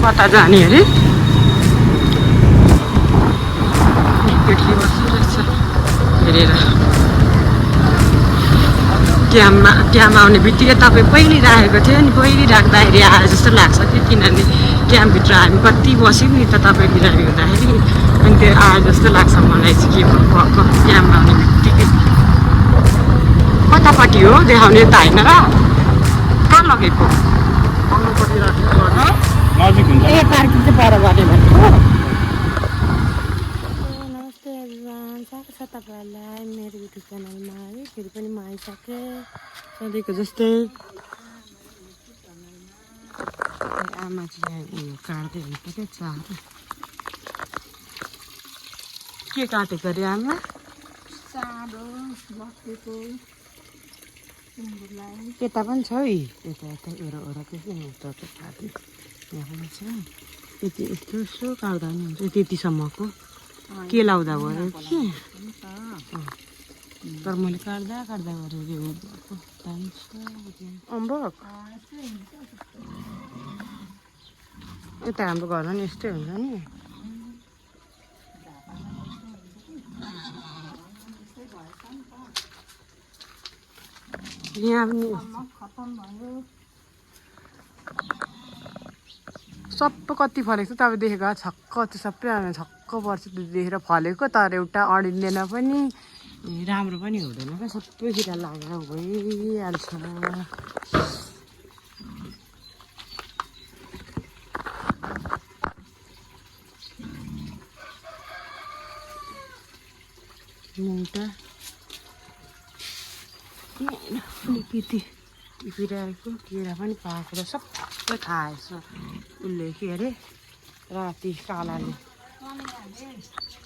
कता जाने अरे केटी बसिरहेछ हेरेर क्याम्प आउने बित्तिकै तपाईँ पहिले राखेको थियो नि पहिले राख्दाखेरि आए जस्तो लाग्छ कि किनभने क्याम्पभित्र हामी कति बस्यौँ नि त तपाईँ बिरामी हुँदाखेरि अनि त्यो आए जस्तो लाग्छ मलाई चाहिँ के क्याम्प आउने बित्तिकै कतापट्टि हो देखाउने त होइन र कहाँ लगेको ए पार्किङ चाहिँ पर गर्ने भनेको नमस्ते एभ्रिवान स्वागत छ तपाईँहरूलाई मेरो युट्युब च्यानलमा है फेरि पनि म आइसकेँ सधैँको जस्तै आमा चाहिँ उयो काट्दै हुन्छ क्या चारो के काटेको अरे आमा चारो बसेको यता पनि छ है यता यता ओरा के उता काट्यो यहाँ पनि छ यति यस्तो काट्दा पनि हुन्छ त्यतिसम्मको के लाउँदा भयो कि तर मैले काट्दा गरेर यो भएको अम्बक यता हाम्रो घरमा नि यस्तै हुन्छ नि यहाँ पनि सबै कति फलेको छ तपाईँ देखेको छक्क त्यो सबै छक्क पर्छ त्यो देखेर फलेको तर एउटा अडिँदैन पनि राम्रो पनि हुँदैन क्या सबै किरा लागेर भइहाल्छ मुन्टा अलिकति टिपिरहेको केरा पनि पाएको र सबै खाएछ उसले के अरे राति कालाले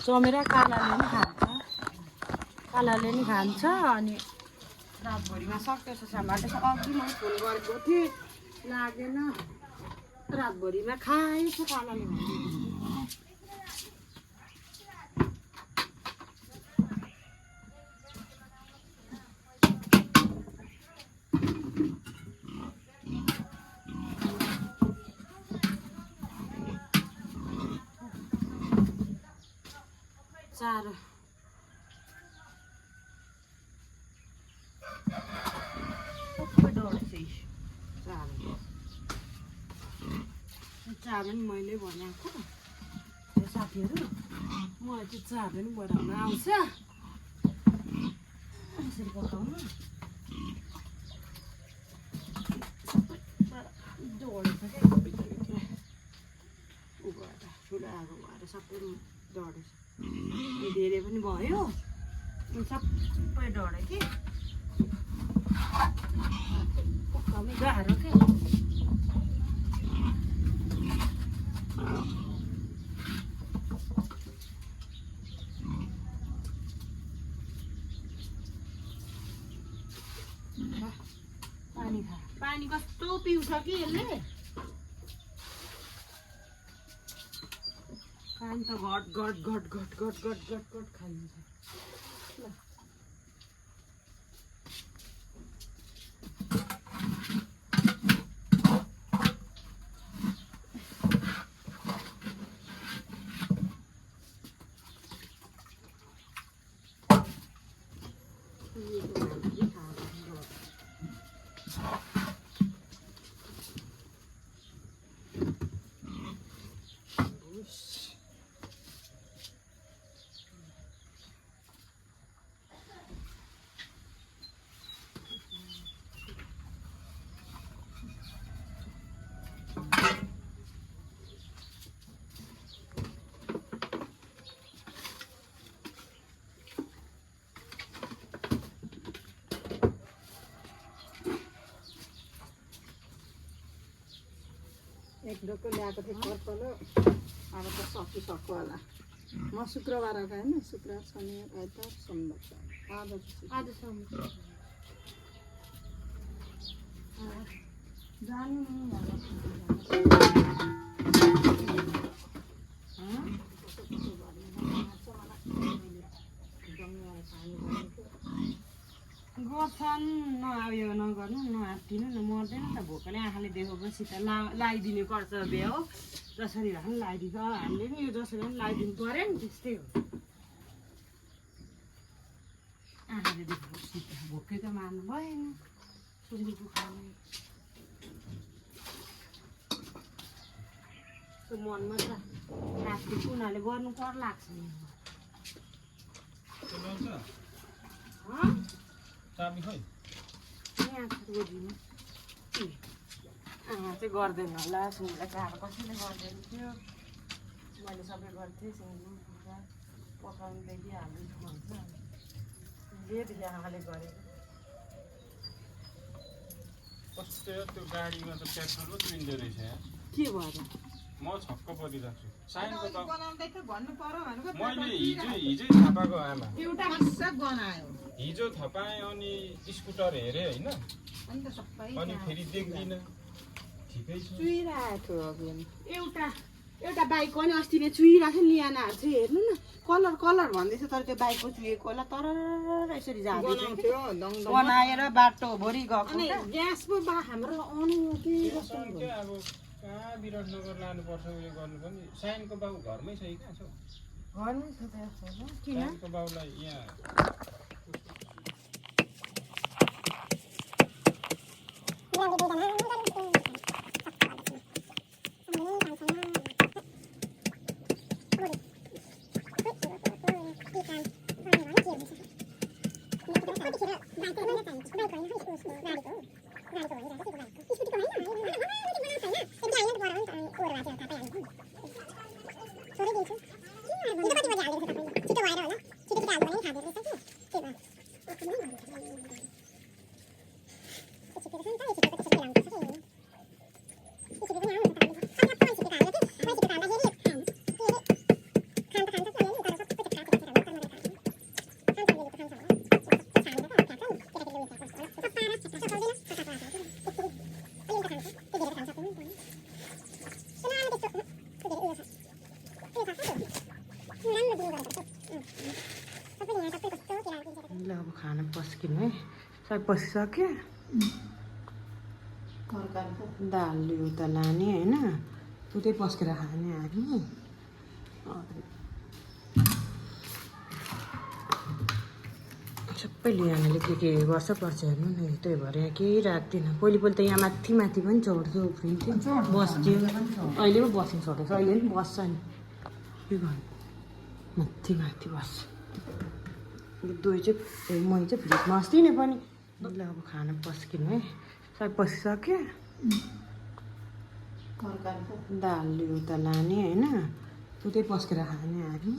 चमेरा कालाले नि खान्छ कालाले नि खान्छ अनि रातभरिमा सक्दैछ सामान अघि मैले फोन गरेको थिएँ लागेन रातभरिमा खाएछ कालाले चारो सबै डढेछ चारो नि मैले बनाएको त्यो साथीहरू मलाई त्यो चारो नि बनाउन आउँछ यसरी पकाउनु डढेछ क्या उ भएर ठुलो आगो भएर सबै डढेछ धेरै पनि भयो सबै डढ्यो कि पकाउनु गाह्रो क्या पानी खा पानी कस्तो पिउँछ कि यसले पानी त घट घट घट घट घट घट घट घट खाइन्छ एक ढोको ल्याएको थिएँ कर्तलो अब त सकिसक्यो होला म शुक्रबार आएको होइन शुक्रबार शनिबार आइतबार सोमबार आज सोमबार जानु गर्छन् नआयो नगर्नु नआत्तिनु न मर्दैन त भोकले आँखाले देखेपछि त लगाइदिनु पर्छ बे हो जसरी भए पनि लगाइदिन्छ अब हामीले नि यो जसरी पनि लगाइदिनु पऱ्यो नि त्यस्तै हो आँखाले देख्नु भोकै त मार्नु भएन सुँगुरको खाने त्यो मनमा त राति उनीहरूले गर्नु पर लाग्छ नि चाबी खै यहाँ गोदिनु चाहिँ गर्दैन होला सुँगुरलाई चारो कसैले गर्दैन थियो मैले सबै गर्थेँ सुँगुर कुखुरा पकाउनु देखिहाल्नु भन्छ लेदेखि आमाले गरेको कस्तो त्यो गाडीमा त पेट्रोल पो किन्दो रहेछ के भएर म छक्क परिरहेको छु साइनको त बनाउँदै त भन्नु पर्यो भनेको मैले हिजै थाहा पाएको आमा एउटा मस्सक बनायो हिजो थाहा पाएँ अनि स्कुटर हेरेँ होइन अनि त सबै अनि फेरि देख्दिनँ ठिकै छ चुइरहेको थियो अघि एउटा बाइक पनि अस्ति नै चुइरहेको थियो लियानाहरू चाहिँ हेर्नु न कलर कलर भन्दैछ तर त्यो बाइकको चुहेको होला तर यसरी जाँदैथ्यो बनाएर बाटोभरि गएको अनि ग्यास पो हाम्रो आउनु के अब कहाँ विराटनगर लानुपर्छ उयो गर्नु पनि साइनको बाउ घरमै छ कि कहाँ छ घरमै छ त किन साइनको बाउलाई यहाँ ल अब खाना पस्किनु है सबै पसिसक्यो दाल उता लाने होइन उतै पस्केर खाने हामी सबै लियानाले के गर्छ पर्छ हेर्नु न त्यही भएर यहाँ केही राख्दिनँ पहिले त यहाँ माथि माथि पनि चढ्थ्यो उफ्रिन्थ्यो बस्थ्यो अहिले पो बस्नु छोडेको छ अहिले पनि बस्छ नि के गर्नु माथि माथि बस्छ दुई चाहिँ मै चाहिँ फ्रिजमा अस्ति नै पनि ल अब खाना पस्किनु है सबै पसिसक्यो दाल उता लाने होइन उतै पस्केर खाने हामी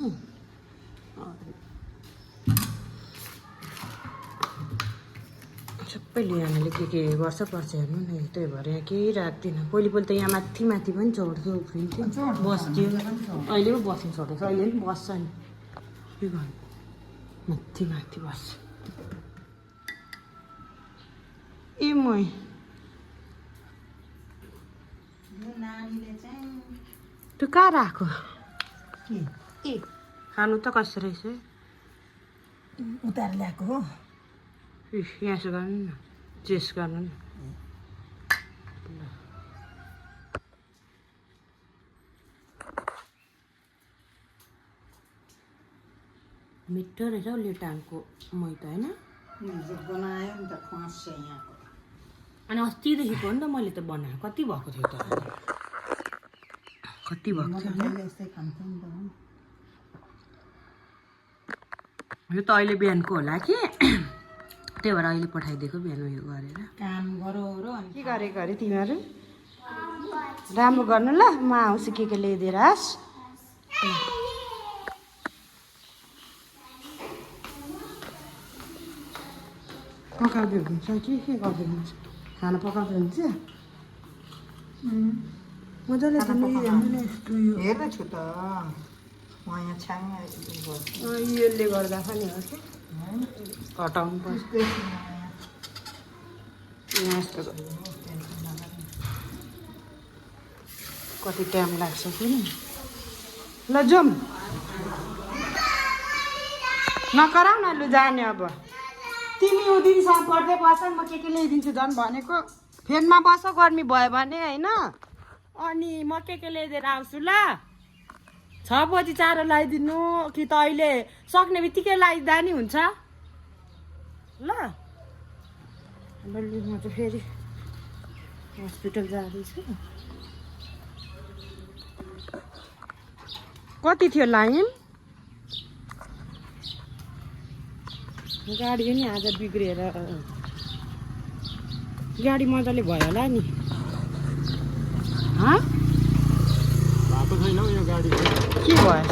सबै लियानाले के गर्छ पर्छ हेर्नु न त्यही भएर यहाँ केही राख्दिनँ पहिले त यहाँ माथि माथि पनि चढ्थ्यो उफ्रिन्थ्यो बस्थ्यो अहिले पो बस्नु छोडेको छ अहिले पनि बस्छ नि के गर्नु माथि माथि बस्छ ए मै त्यो कहाँ राख्यो ए खानु त कस्तो रहेछ उतार ल्याएको हो यहाँ यसो गर्नु न चेस गर्नु न मिठो रहेछ हौ लेटाङको मैदा होइन बनायो नि त फाँस यहाँको अनि अस्तिदेखिको हो नि त मैले त बनाएको कति भएको थियो त कति भएको थियो यस्तै खान्थ्यो नि त यो त अहिले बिहानको होला कि त्यही भएर अहिले पठाइदिएको बिहान उयो गरेर काम गरो र अनि के गरेको अरे तिमीहरू राम्रो गर्नु ल म आउँछु के ल्याइदिएर आस् पकाउँदै हुन्छ के गर्दै हुन्छ खाना पकाउँदै हुन्छ मजाले हेर्न छु त म यहाँ छ्याङ यसले गर्दा पनि हो कि हटाउनु पर्छ यहाँ यस्तो कति टाइम लाग्छ फेरि ल जाउँ नकराउ न लु जाने अब तिमी उदिनसम्म पढ्दै बस म के ल्याइदिन्छु झन् भनेको फेनमा बस गर्मी भयो भने होइन अनि म के ल्याइदिएर आउँछु ल 6 बजी चारो लगाइदिनु कि त अहिले सक्ने बित्तिकै लगाइदिँदा नि हुन्छ ल बल्ल म चाहिँ फेरि हस्पिटल जाँदैछु कति थियो लाइन गाडी नि आज बिग्रिएर गाडी मजाले भयो होला नि भएको छैन हौ यो गाडी के भएछ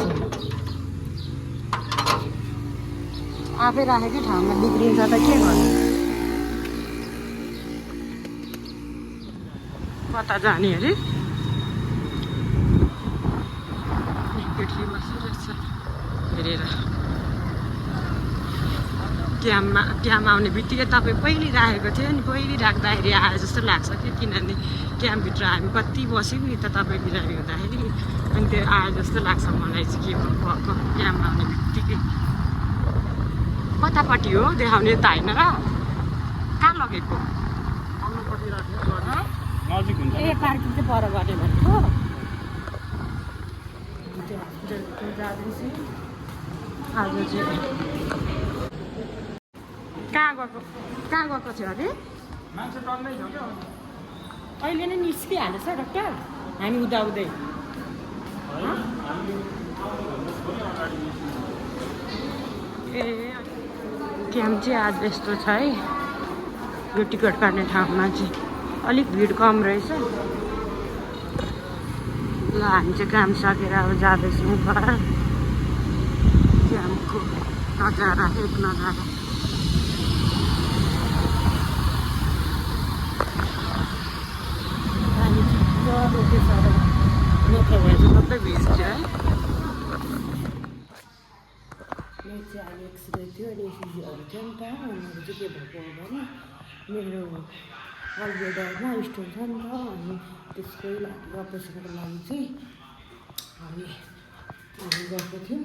आफै राखेकै ठाउँमा बिग्रिन्छ त के गर्नु कता जाने अरे केटी बसिरहेछ हेरेर क्याम्प आउने बित्तिकै तपाईँ पहिले राखेको थियो नि पहिले राख्दाखेरि आए जस्तो लाग्छ कि किनभने क्याम्पभित्र हामी कति बस्यौँ नि त तपाईँ बिरामी हुँदाखेरि अनि त्यो आए जस्तो लाग्छ मलाई चाहिँ के भएको क्याम्प आउने बित्तिकै कतापट्टि हो देखाउने त होइन र कहाँ लगेको नजिक हुन्छ ए पार्किङ चाहिँ पर गर्ने भनेको जाँदैछु आज चाहिँ कहाँ गएको थियो अरे मान्छे टन्नै छ क्या अहिले नै निस्किहालेछ डाक्टर हामी उदाउँदै ए क्याम्प चाहिँ आज यस्तो छ है यो टिकट काट्ने ठाउँमा चाहिँ अलिक भिड कम रहेछ ल हामी चाहिँ काम सकेर अब जाँदैछौँ घर क्याम्पको नजारा एक नजारा सबै भिज्छ है मेरो चाहिँ अहिले एक्सिडेन्ट थियो अनि एसिजीहरू थियो नि त उनीहरू चाहिँ के भएको हो भने मेरो अलवेडरमा स्टोन छ नि त अनि त्यसकै लागि अपरेसनको लागि चाहिँ हामी गएको थियौँ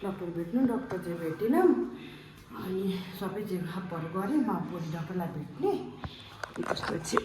डक्टर भेट्नु डक्टर चाहिँ भेटेनौँ अनि सबै चेकअपहरू गऱ्यौँ भोलि डक्टरलाई भेट्ने त्यसपछि